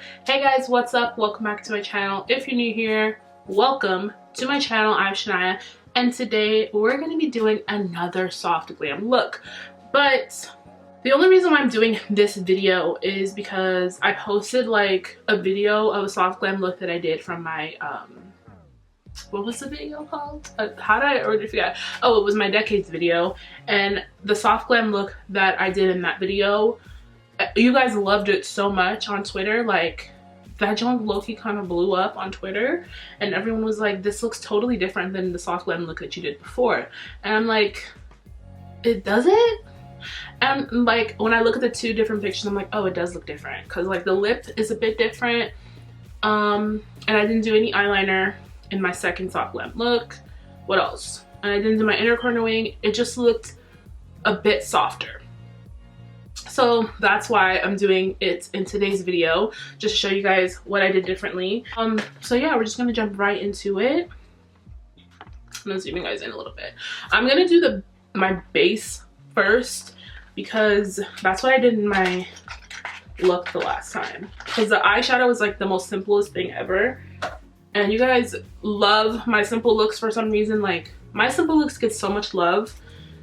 Hey guys, what's up? Welcome back to my channel. If you're new here, welcome to my channel. I'm Shania, and today we're going to be doing another soft glam look. But the only reason why I'm doing this video is because I posted like a video of a soft glam look that I did from my what was the video called? How did I already forget? Oh, it was my decades video, and the soft glam look that I did in that video, you guys loved it so much on Twitter. Like, that joint low-key kind of blew up on Twitter, and everyone was like, this looks totally different than the soft glam look that you did before. And I'm like, it doesn't? And like, when I look at the two different pictures, I'm like, oh, it does look different, because like the lip is a bit different, and I didn't do any eyeliner in my second soft glam look. What else? And I didn't do my inner corner wing. It just looked a bit softer. So that's why I'm doing it in today's video, just to show you guys what I did differently. So yeah, we're just gonna jump right into it. I'm gonna zoom you guys in a little bit. I'm gonna do my base first, because that's what I did in my look the last time. Because the eyeshadow was like the most simplest thing ever, and you guys love my simple looks for some reason. Like, my simple looks get so much love.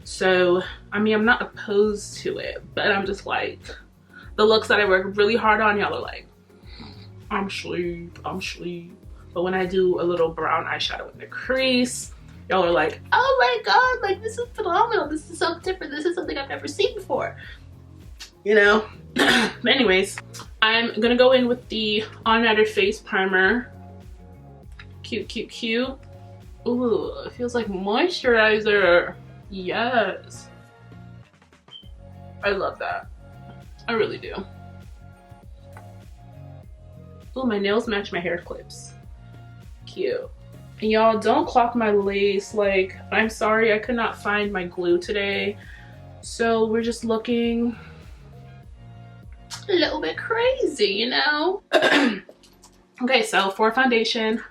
So, I mean, I'm not opposed to it, but I'm just like, the looks that I work really hard on, y'all are like, I'm sleep. But when I do a little brown eyeshadow in the crease, y'all are like, oh my god, like, this is phenomenal. This is so different. This is something I've never seen before. You know? But anyways, I'm gonna go in with the On Matter Face Primer. Cute. Ooh, it feels like moisturizer. Yes, I love that. I really do. Oh, my nails match my hair clips. Cute. And y'all, don't clock my lace. Like, I'm sorry, I could not find my glue today, so we're just looking a little bit crazy, you know? Okay, so for foundation,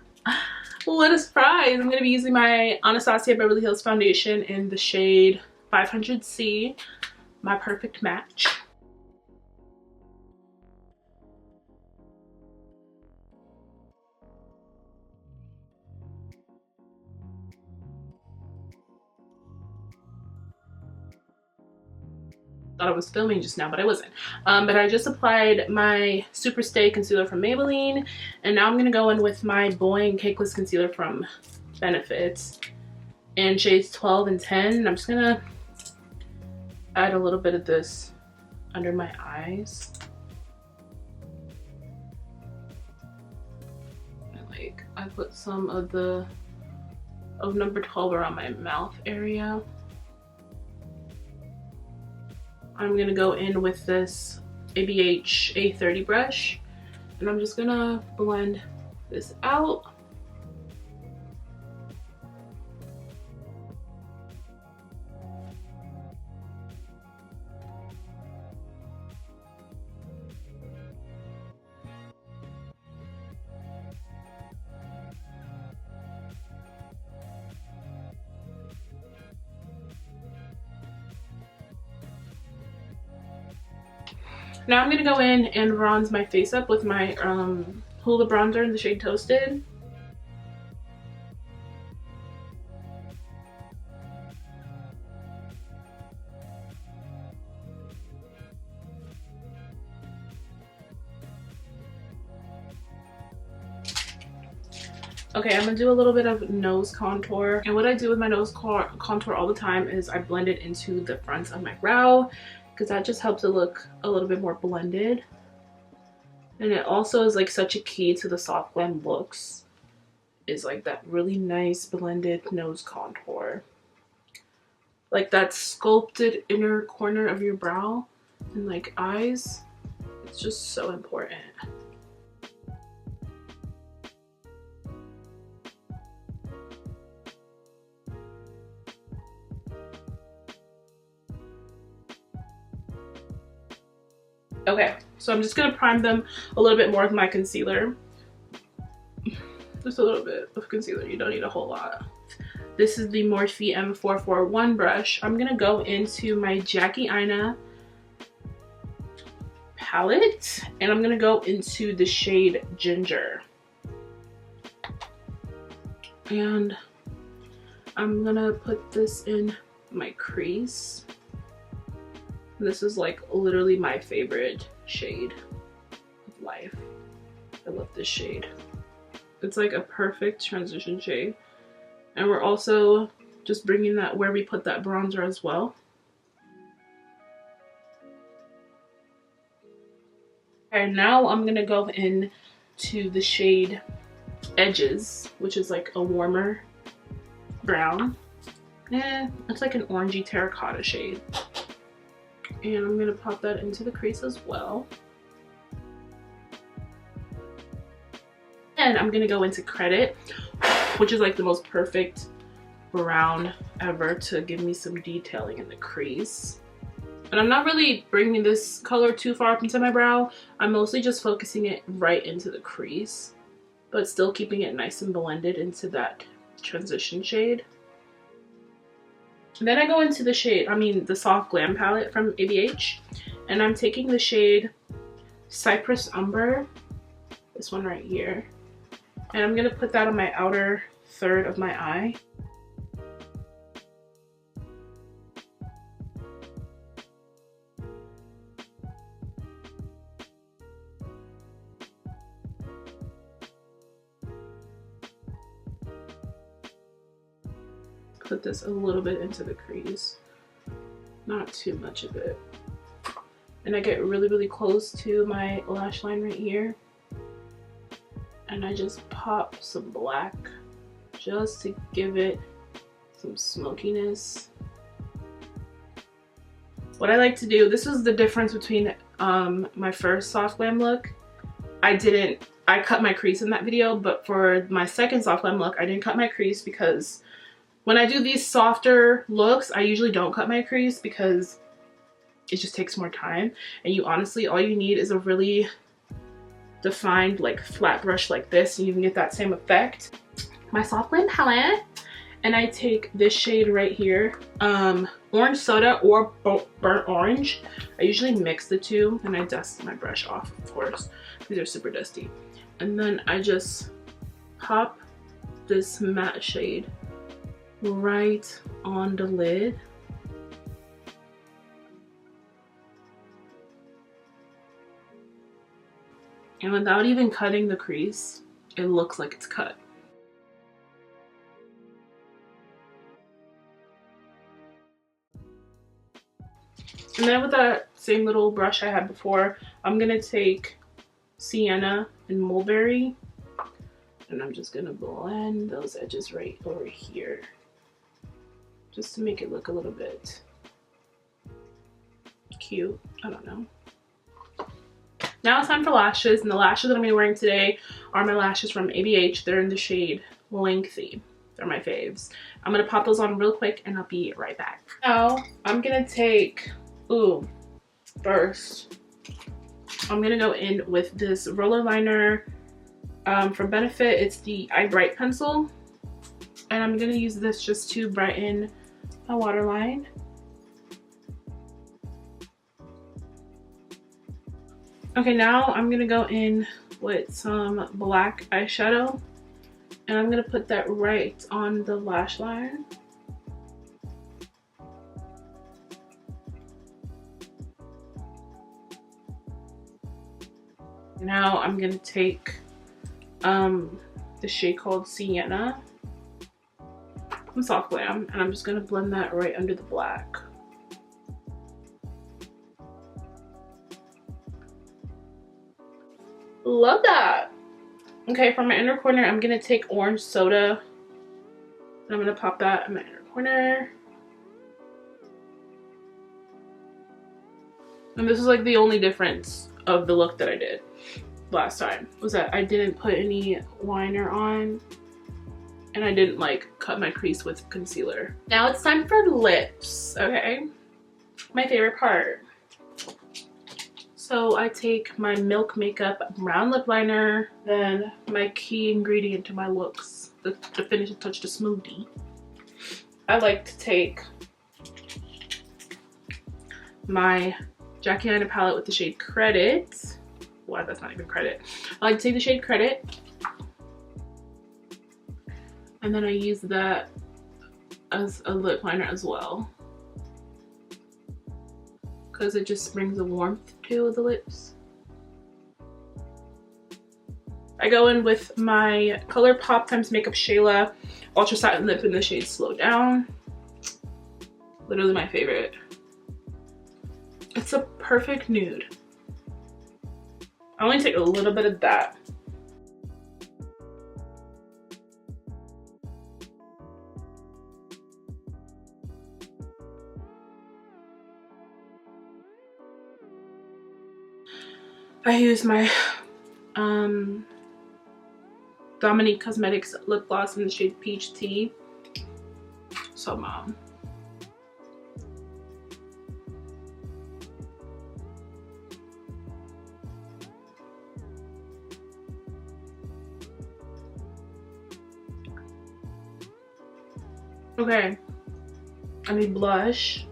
what a surprise! I'm going to be using my Anastasia Beverly Hills foundation in the shade 500C, my perfect match. Thought I was filming just now, but I wasn't. But I just applied my Super Stay concealer from Maybelline, and now I'm going to go in with my Boing Cakeless concealer from Benefits in shades 12 and 10. And I'm just going to add a little bit of this under my eyes. And like, I put some of number 12 around my mouth area. I'm gonna go in with this ABH A30 brush, and I'm just gonna blend this out. Now I'm gonna go in and bronze my face up with my Hoola bronzer in the shade Toasted. Okay, I'm gonna do a little bit of nose contour. And what I do with my nose contour all the time is I blend it into the front of my brow, because that just helps it look a little bit more blended. And it also is like such a key to the soft glam looks, is like that really nice blended nose contour. Like that sculpted inner corner of your brow and like eyes. It's just so important. Okay, so I'm just gonna prime them a little bit more with my concealer. Just a little bit of concealer, you don't need a whole lot. This is the Morphe M441 brush. I'm gonna go into my Jackie Aina palette, and I'm gonna go into the shade Ginger. And I'm gonna put this in my crease. This is like literally my favorite shade of life. I love this shade. It's like a perfect transition shade. And we're also just bringing that where we put that bronzer as well. And now I'm gonna go in to the shade Edges, which is like a warmer brown. It's like an orangey terracotta shade. And I'm gonna pop that into the crease as well. And I'm gonna go into Credit, which is like the most perfect brown ever to give me some detailing in the crease. And I'm not really bringing this color too far up into my brow. I'm mostly just focusing it right into the crease, but still keeping it nice and blended into that transition shade. And then I go into the shade, the Soft Glam palette from ABH, and I'm taking the shade Cypress Umber, this one right here, and I'm gonna put that on my outer third of my eye. Put this a little bit into the crease, not too much of it. And I get really, really close to my lash line right here. And I just pop some black just to give it some smokiness. What I like to do, this is the difference between my first Soft Glam look. I cut my crease in that video, but for my second Soft Glam look, I didn't cut my crease because when I do these softer looks, I usually don't cut my crease because it just takes more time. And you honestly, all you need is a really defined like flat brush like this, and you can get that same effect. My Soft Glam palette, and I take this shade right here, Orange Soda or Burnt Orange. I usually mix the two, and I dust my brush off, of course. These are super dusty. And then I just pop this matte shade right on the lid. And without even cutting the crease, it looks like it's cut. And then with that same little brush I had before, I'm gonna take Sienna and Mulberry, and I'm just gonna blend those edges right over here, just to make it look a little bit cute. I don't know. Now it's time for lashes, and the lashes that I'm gonna be wearing today are my lashes from ABH. They're in the shade Lengthy. They're my faves. I'm gonna pop those on real quick and I'll be right back. Now I'm gonna take, first I'm gonna go in with this roller liner from Benefit. It's the Eye Bright pencil, and I'm gonna use this just to brighten my waterline. Okay, now I'm gonna go in with some black eyeshadow, and I'm gonna put that right on the lash line. Now I'm gonna take the shade called Sienna from Soft Glam, and I'm just gonna blend that right under the black. Love that. Okay, for my inner corner, I'm gonna take Orange Soda, and I'm gonna pop that in my inner corner. And this is like the only difference of the look that I did last time, was that I didn't put any liner on, and I didn't like cut my crease with concealer. Now it's time for lips, okay? My favorite part. So I take my Milk Makeup brown lip liner, then my key ingredient to my looks, the finishing touch, the smoothie. I like to take my Jackie Aina palette with the shade Credit. Wow, that's not even Credit. I like to take the shade Credit. And then I use that as a lip liner as well, because it just brings a warmth to the lips. I go in with my ColourPop x Makeup Shayla Ultra Satin Lip in the shade Slow Down. Literally my favorite. It's a perfect nude. I only take a little bit of that. I use my Dominique Cosmetics lip gloss in the shade Peach Tea. So mom. Okay, I need blush.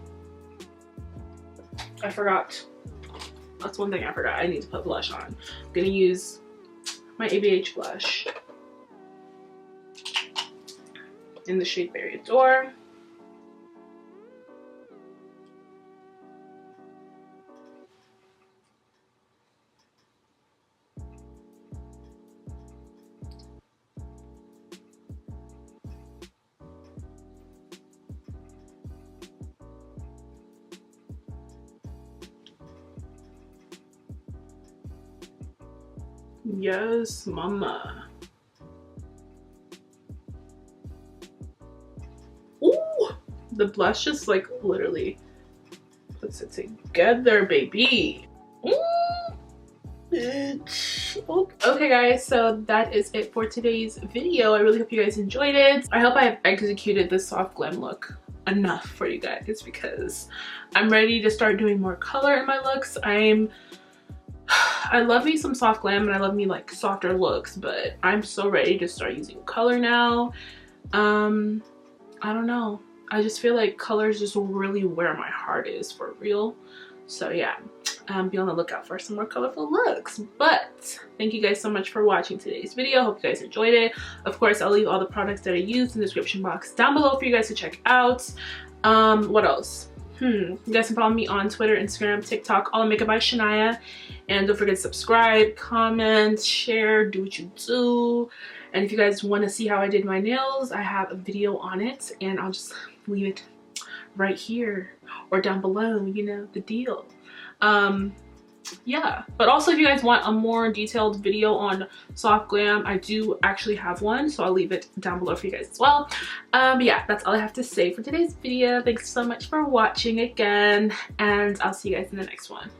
I forgot. That's one thing I forgot. I need to put blush on. I'm gonna use my ABH blush in the shade Berry Adore. Yes, mama. Ooh, the blush just like literally puts it together, baby. Bitch. Okay guys, so that is it for today's video. I really hope you guys enjoyed it. I hope I have executed this soft glam look enough for you guys, because I'm ready to start doing more color in my looks. I love me some soft glam and I love me like softer looks, but I'm so ready to start using color now. I don't know. I just feel like color is just really where my heart is for real. So yeah, be on the lookout for some more colorful looks. But thank you guys so much for watching today's video. Hope you guys enjoyed it. Of course, I'll leave all the products that I used in the description box down below for you guys to check out. What else? You guys can follow me on Twitter, Instagram, TikTok, all makeup by Shania. And don't forget to subscribe, comment, share, do what you do. And if you guys want to see how I did my nails, I have a video on it, and I'll just leave it right here or down below, you know the deal. Yeah, but also if you guys want a more detailed video on soft glam, I do actually have one, so I'll leave it down below for you guys as well. But yeah, that's all I have to say for today's video. Thanks so much for watching again, and I'll see you guys in the next one.